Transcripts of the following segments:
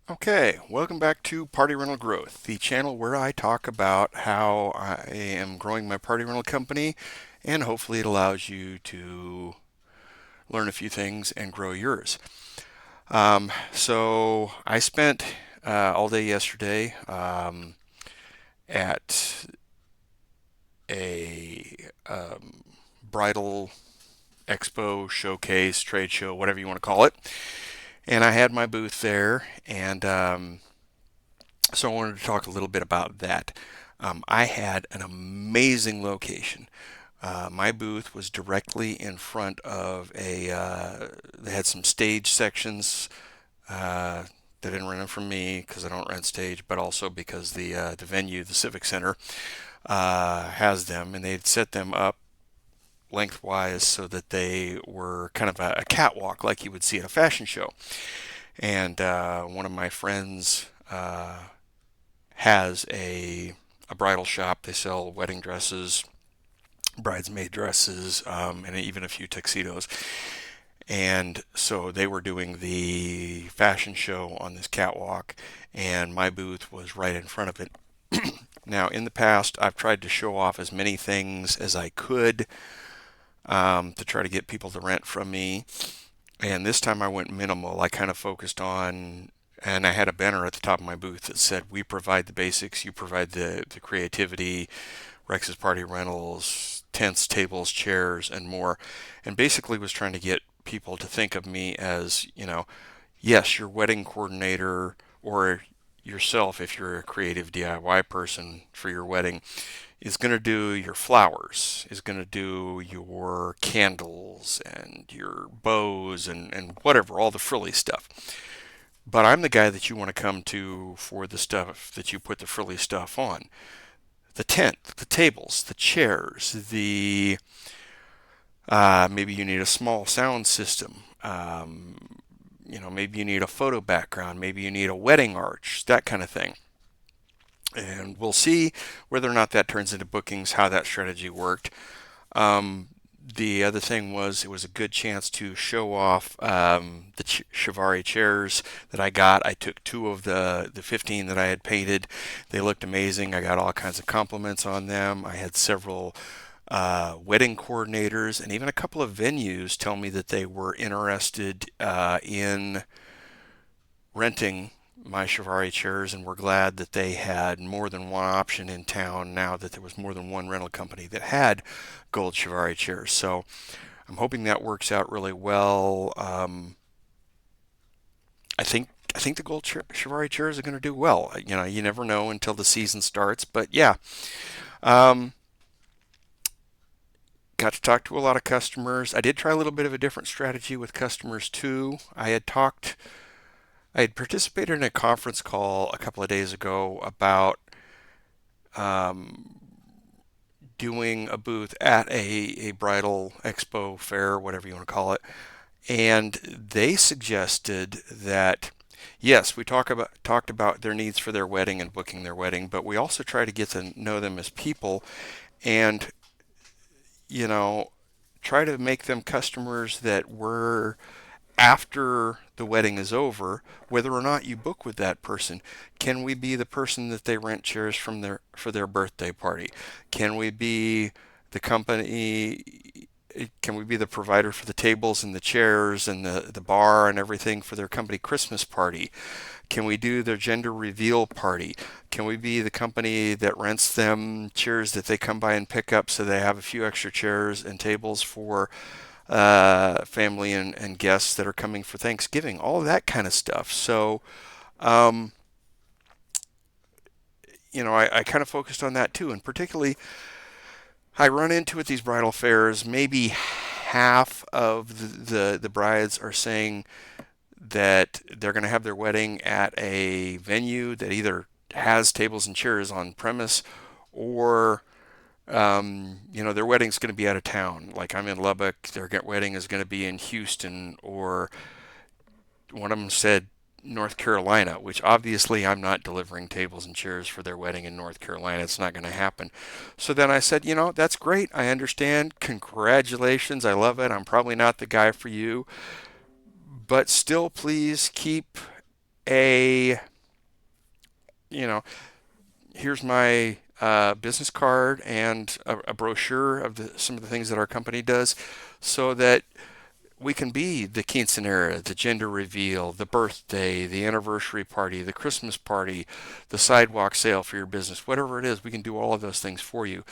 Okay, welcome back to Party Rental Growth, the channel where I talk about how I am growing my party rental company, and hopefully it allows you to learn a few things and grow yours. So I spent all day yesterday at a bridal expo, showcase, trade show, whatever you want to call it, and I had my booth there, and so I wanted to talk a little bit about that. I had an amazing location. My booth was directly in front of they had some stage sections. They didn't rent them from me because I don't rent stage, but also because the venue, the Civic Center, has them, and they'd set them up lengthwise so that they were kind of a catwalk like you would see at a fashion show. And one of my friends has a bridal shop. They sell wedding dresses, bridesmaid dresses, and even a few tuxedos. And so they were doing the fashion show on this catwalk, and my booth was right in front of it. Now, in the past, I've tried to show off as many things as I could to try to get people to rent from me. And this time I went minimal. I kind of focused on, and I had a banner at the top of my booth that said, "We provide the basics, you provide the creativity, Rex's Party Rentals, tents, tables, chairs, and more." And basically was trying to get people to think of me as, yes, your wedding coordinator, or yourself if you're a creative DIY person for your wedding, is going to do your flowers, is going to do your candles and your bows and whatever, all the frilly stuff. But I'm the guy that you want to come to for the stuff that you put the frilly stuff on. The tent, the tables, the chairs, the maybe you need a small sound system. Maybe you need a photo background. Maybe you need a wedding arch, that kind of thing. And we'll see whether or not that turns into bookings, how that strategy worked. The other thing was it was a good chance to show off the Chiavari chairs that I got. I took two of the 15 that I had painted. They looked amazing. I got all kinds of compliments on them. I had several wedding coordinators and even a couple of venues tell me that they were interested in renting my Chiavari chairs and were glad that they had more than one option in town now that there was more than one rental company that had gold Chiavari chairs. So I'm hoping that works out really well. I think the gold Chiavari chairs are going to do well. You never know until the season starts, but yeah. Um, Got to talk to a lot of customers. I did try a little bit of a different strategy with customers too. I had participated in a conference call a couple of days ago about um, doing a booth at a bridal expo fair, whatever you want to call it. And they suggested that yes, we talked about their needs for their wedding and booking their wedding, but we also try to get to know them as people and you know try to make them customers that were after the wedding is over, whether or not you book with that person. Can we be the person that they rent chairs from for their birthday party? Can we be the company? Can we be the provider for the tables and the chairs and the bar and everything for their company Christmas party? Can we do their gender reveal party? Can we be the company that rents them chairs that they come by and pick up so they have a few extra chairs and tables for family and guests that are coming for Thanksgiving, all of that kind of stuff. So, um, I kind of focused on that too, and particularly I run into at these bridal fairs, maybe half of the brides are saying that they're going to have their wedding at a venue that either has tables and chairs on premise or their wedding's going to be out of town. Like I'm in Lubbock, their wedding is going to be in Houston, or one of them said North Carolina, which obviously I'm not delivering tables and chairs for their wedding in North Carolina. It's not going to happen. So then I said, that's great. I understand. Congratulations. I love it. I'm probably not the guy for you, but still, please keep a, you know, here's my business card and a brochure of some of the things that our company does, so that we can be the quinceanera, the gender reveal, the birthday, the anniversary party, the Christmas party, the sidewalk sale for your business, whatever it is, we can do all of those things for you.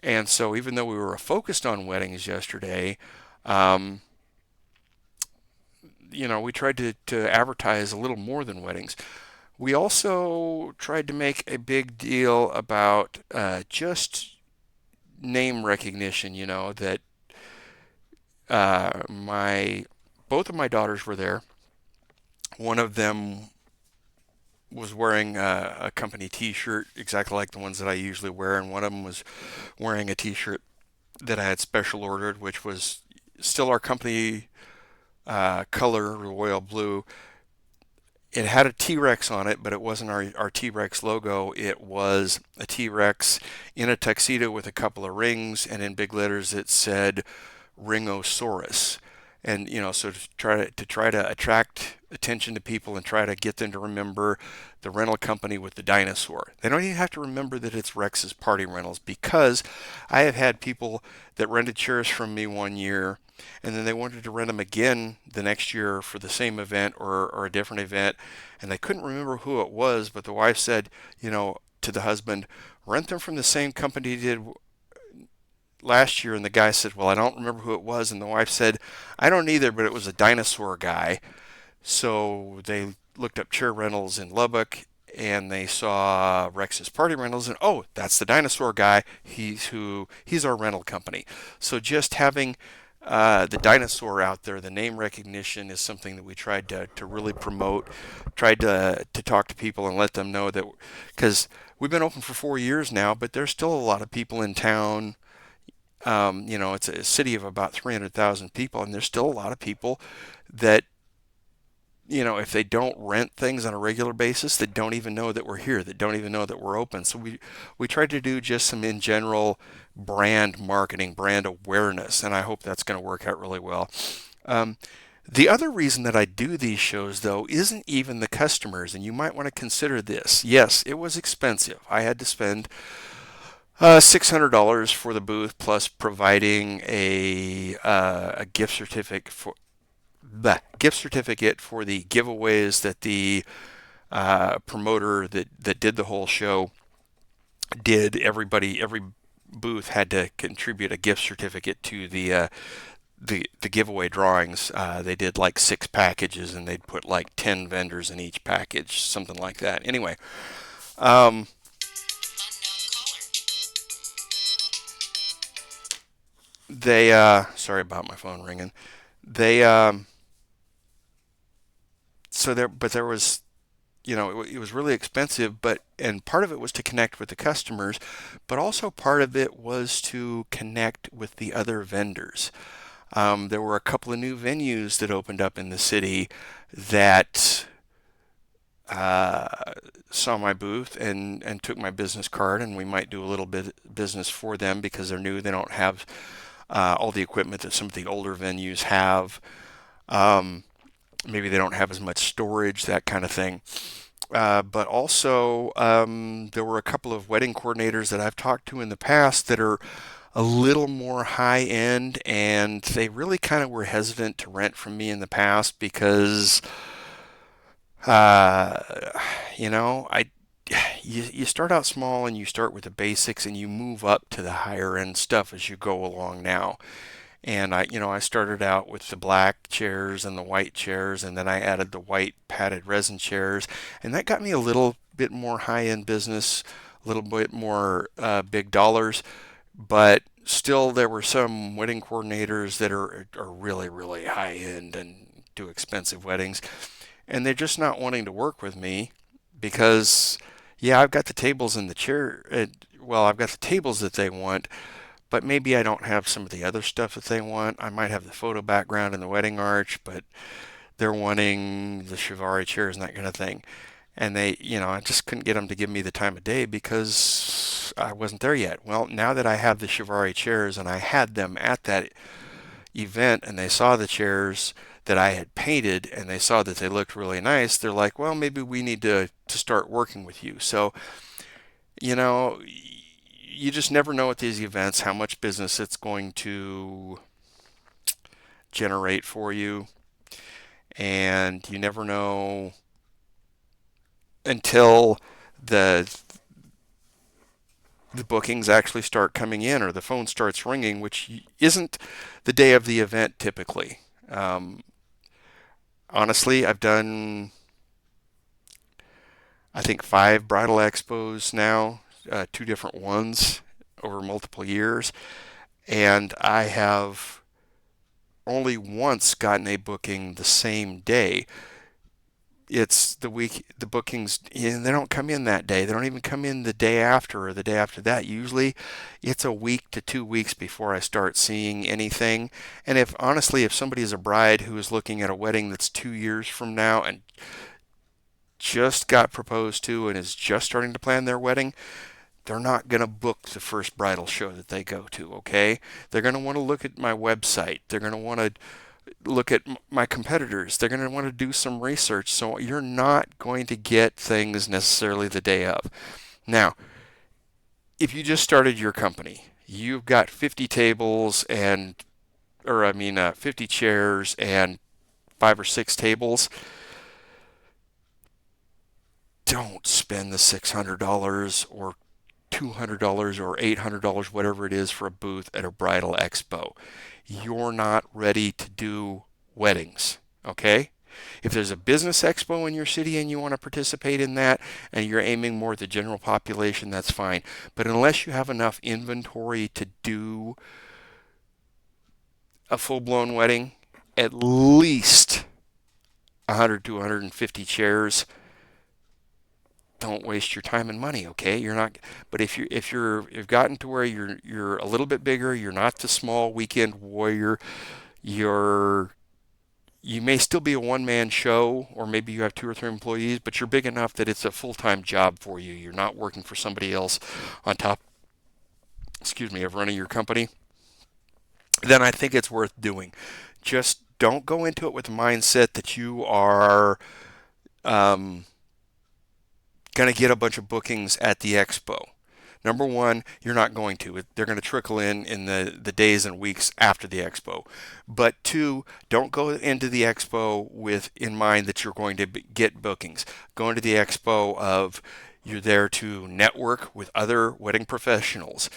And so, even though we were focused on weddings yesterday, um, we tried to advertise a little more than weddings. We also tried to make a big deal about just name recognition. That my both of my daughters were there. One of them was wearing a company T-shirt exactly like the ones that I usually wear, and one of them was wearing a T-shirt that I had special ordered, which was still our company color, royal blue. It had a T-Rex on it, but it wasn't our T-Rex logo. It was a T-Rex in a tuxedo with a couple of rings, and in big letters it said Ringosaurus. And so to try to attract attention to people and try to get them to remember the rental company with the dinosaur. They don't even have to remember that it's Rex's Party Rentals, because I have had people that rented chairs from me one year and then they wanted to rent them again the next year for the same event or a different event, and they couldn't remember who it was, but the wife said, to the husband, rent them from the same company you did last year. And the guy said, well, I don't remember who it was. And the wife said, I don't either, but it was a dinosaur guy. So they looked up chair rentals in Lubbock, and they saw Rex's Party Rentals, and oh, that's the dinosaur guy. He's our rental company. So just having the dinosaur out there, the name recognition, is something that we tried to really promote, tried to talk to people and let them know that, because we've been open for 4 years now, but there's still a lot of people in town. It's a city of about 300,000 people, and there's still a lot of people that, if they don't rent things on a regular basis, that don't even know that we're here, that don't even know that we're open. So we tried to do just some in general brand marketing, brand awareness, and I hope that's going to work out really well. Um, the other reason that I do these shows, though, isn't even the customers, and you might want to consider this. Yes, it was expensive. I had to spend $600 for the booth, plus providing a gift certificate for the giveaways that the promoter that did the whole show did. Every booth had to contribute a gift certificate to the giveaway drawings. They did like 6 packages, and they'd put like 10 vendors in each package, something like that. Anyway, um, they sorry about my phone ringing. They so there but there was, it was really expensive, and part of it was to connect with the customers, but also part of it was to connect with the other vendors. There were a couple of new venues that opened up in the city that uh, saw my booth and took my business card, and we might do a little bit business for them because they're new. They don't have all the equipment that some of the older venues have. Um, Maybe they don't have as much storage, that kind of thing. But also, there were a couple of wedding coordinators that I've talked to in the past that are a little more high end, and they really kind of were hesitant to rent from me in the past because, uh, I you start out small and you start with the basics and you move up to the higher end stuff as you go along now. And I started out with the black chairs and the white chairs, and then I added the white padded resin chairs, and that got me a little bit more high-end business, a little bit more big dollars. But still, there were some wedding coordinators that are really, really high-end and do expensive weddings, and they're just not wanting to work with me because, yeah, I've got the tables and the chair. Well, I've got the tables that they want, but maybe I don't have some of the other stuff that they want. I might have the photo background and the wedding arch, but they're wanting the Chiavari chairs and that kind of thing. And I just couldn't get them to give me the time of day because I wasn't there yet. Well, now that I have the Chiavari chairs and I had them at that event and they saw the chairs, that I had painted, and they saw that they looked really nice. They're like, well, maybe we need to start working with you. So, you know, you just never know at these events how much business it's going to generate for you, and you never know until the the bookings actually start coming in or the phone starts ringing, which isn't the day of the event typically. Um, Honestly, I've done, I think, 5 bridal expos now, 2 different ones over multiple years, and I have only once gotten a booking the same day. It's the week, the bookings, and they don't come in that day. They don't even come in the day after or the day after that. Usually it's a week to 2 weeks before I start seeing anything. And if honestly, if somebody is a bride who is looking at a wedding that's 2 years from now and just got proposed to and is just starting to plan their wedding, they're not going to book the first bridal show that they go to, okay? They're going to want to look at my website. They're going to want to look at my competitors. They're going to want to do some research. So you're not going to get things necessarily the day of. Now, if you just started your company, you've got 50 tables and, 50 chairs and 5 or 6 tables. Don't spend the $600 or $200 or $800, whatever it is, for a booth at a bridal expo. You're not ready to do weddings, okay? If there's a business expo in your city and you want to participate in that and you're aiming more at the general population, that's fine. But unless you have enough inventory to do a full-blown wedding, at least 100 to 150 chairs, don't waste your time and money, okay? You're not, but if you've gotten to where you're a little bit bigger, you're not the small weekend warrior, you're you may still be a one-man show, or maybe you have 2 or 3 employees, but you're big enough that it's a full-time job for you. You're not working for somebody else on top, of running your company. Then I think it's worth doing. Just don't go into it with the mindset that you are um, going to get a bunch of bookings at the expo. Number one, you're not going to. They're going to trickle in the days and weeks after the expo. But two, don't go into the expo with in mind that you're going to get bookings. Go into the expo of you're there to network with other wedding professionals,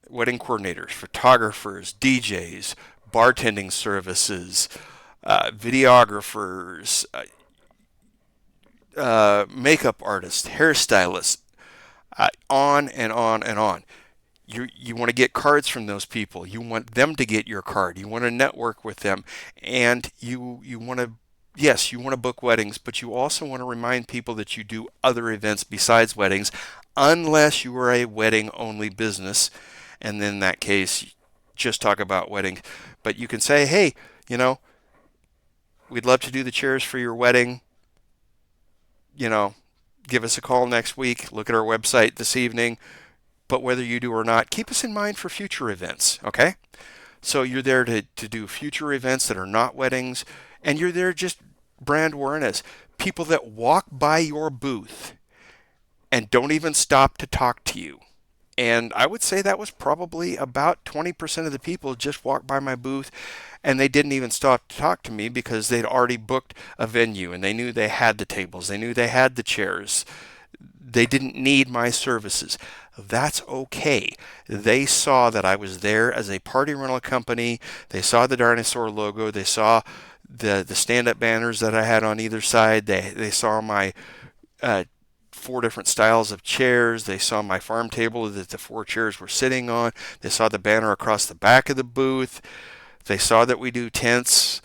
wedding coordinators, photographers, DJs, bartending services, videographers, makeup artists, hairstylists, on and on and on. You want to get cards from those people. You want them to get your card. You want to network with them, and you want to, yes, you want to book weddings, but you also want to remind people that you do other events besides weddings, unless you are a wedding only business, and then in that case, just talk about weddings. But you can say, hey, you know, we'd love to do the chairs for your wedding. You know, give us a call next week. Look at our website this evening. But whether you do or not, keep us in mind for future events, okay? So you're there to do future events that are not weddings, and you're there just brand awareness. People that walk by your booth and don't even stop to talk to you. And I would say that was probably about 20% of the people just walked by my booth and they didn't even stop to talk to me because they'd already booked a venue and they knew they had the tables, they knew they had the chairs. They didn't need my services. That's okay. They saw that I was there as a party rental company. They saw the dinosaur logo. They saw the stand-up banners that I had on either side. They saw my 4 different styles of chairs. They saw my farm table that the 4 chairs were sitting on. They saw the banner across the back of the booth. They saw that we do tents.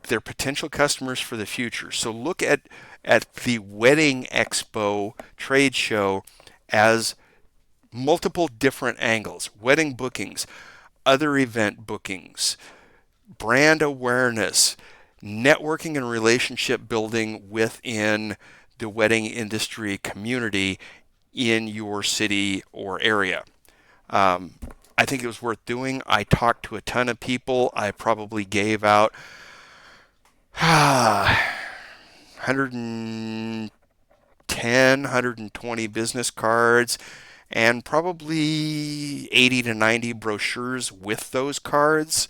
They're potential customers for the future. So look at the Wedding Expo trade show as multiple different angles: wedding bookings, other event bookings, brand awareness, networking and relationship building within the wedding industry community in your city or area. Um, I think it was worth doing. I talked to a ton of people. I probably gave out 110, 120 business cards and probably 80 to 90 brochures with those cards.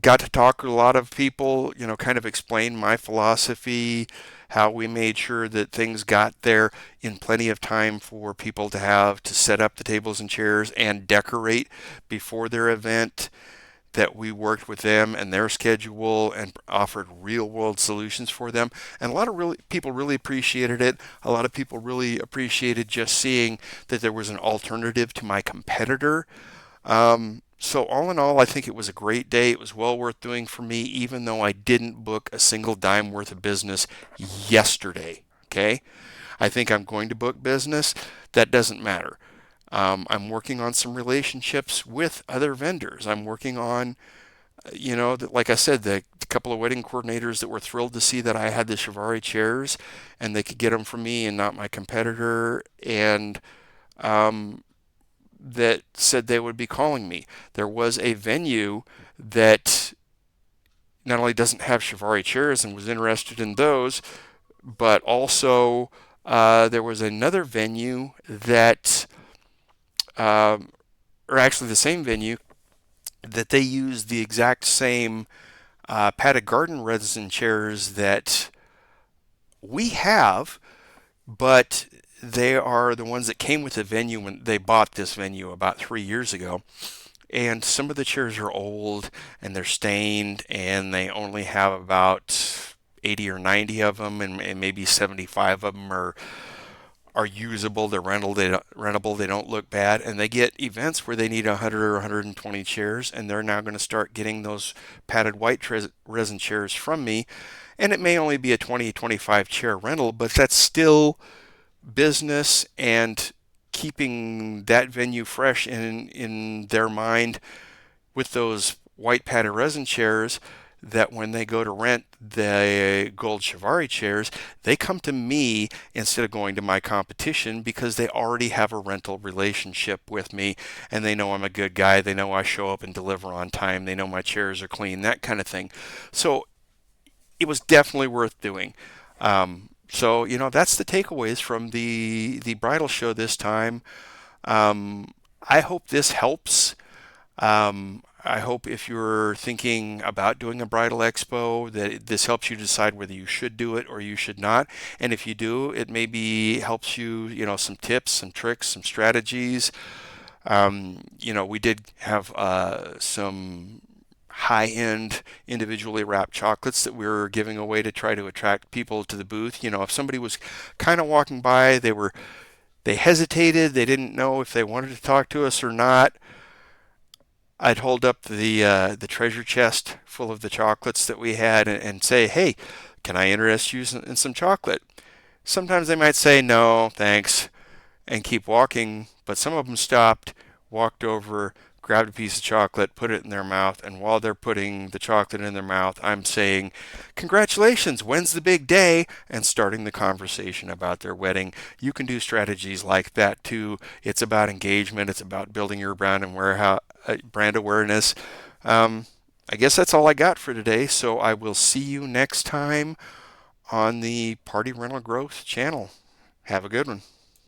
Got to talk to a lot of people, kind of explain my philosophy, how we made sure that things got there in plenty of time for people to have to set up the tables and chairs and decorate before their event, that we worked with them and their schedule and offered real world solutions for them. And a lot of people really appreciated it. A lot of people really appreciated just seeing that there was an alternative to my competitor. So all in all, I think it was a great day. It was well worth doing for me, even though I didn't book a single dime worth of business yesterday. Okay, I think I'm going to book business. That doesn't matter. I'm working on some relationships with other vendors. I'm working on, like I said, the couple of wedding coordinators that were thrilled to see that I had the Chiavari chairs and they could get them from me and not my competitor. And that said they would be calling me. There was a venue that not only doesn't have Chiavari chairs and was interested in those, but also there was another venue that, or actually the same venue, that they use the exact same padded garden resin chairs that we have, but they are the ones that came with the venue when they bought this venue about 3 years ago. And some of the chairs are old and they're stained, and they only have about 80 or 90 of them, and maybe 75 of them are usable. They're rentable. They don't look bad, and they get events where they need 100 or 120 chairs, and they're now going to start getting those padded white resin chairs from me. And it may only be a 20, 25 chair rental, but that's still business and keeping that venue fresh in their mind with those white padded resin chairs, that when they go to rent the gold Chiavari chairs, they come to me instead of going to my competition, because they already have a rental relationship with me and they know I'm a good guy. They know I show up and deliver on time. They know my chairs are clean, that kind of thing. So it was definitely worth doing. So that's the takeaways from the bridal show this time. I hope this helps. I hope if you're thinking about doing a bridal expo, that this helps you decide whether you should do it or you should not. And if you do, it maybe helps you, some tips, some tricks, some strategies. We did have some high-end individually wrapped chocolates that we were giving away to try to attract people to the booth. If somebody was kind of walking by, they hesitated, they didn't know if they wanted to talk to us or not, I'd hold up the treasure chest full of the chocolates that we had, and say, "Hey, can I interest you in some chocolate?" Sometimes they might say no, thanks, and keep walking, but some of them stopped, walked over, grabbed a piece of chocolate, put it in their mouth, and while they're putting the chocolate in their mouth, I'm saying, "Congratulations, when's the big day?" and starting the conversation about their wedding. You can do strategies like that too. It's about engagement. It's about building your brand awareness. I guess that's all I got for today, so I will see you next time on the Party Rental Growth channel. Have a good one.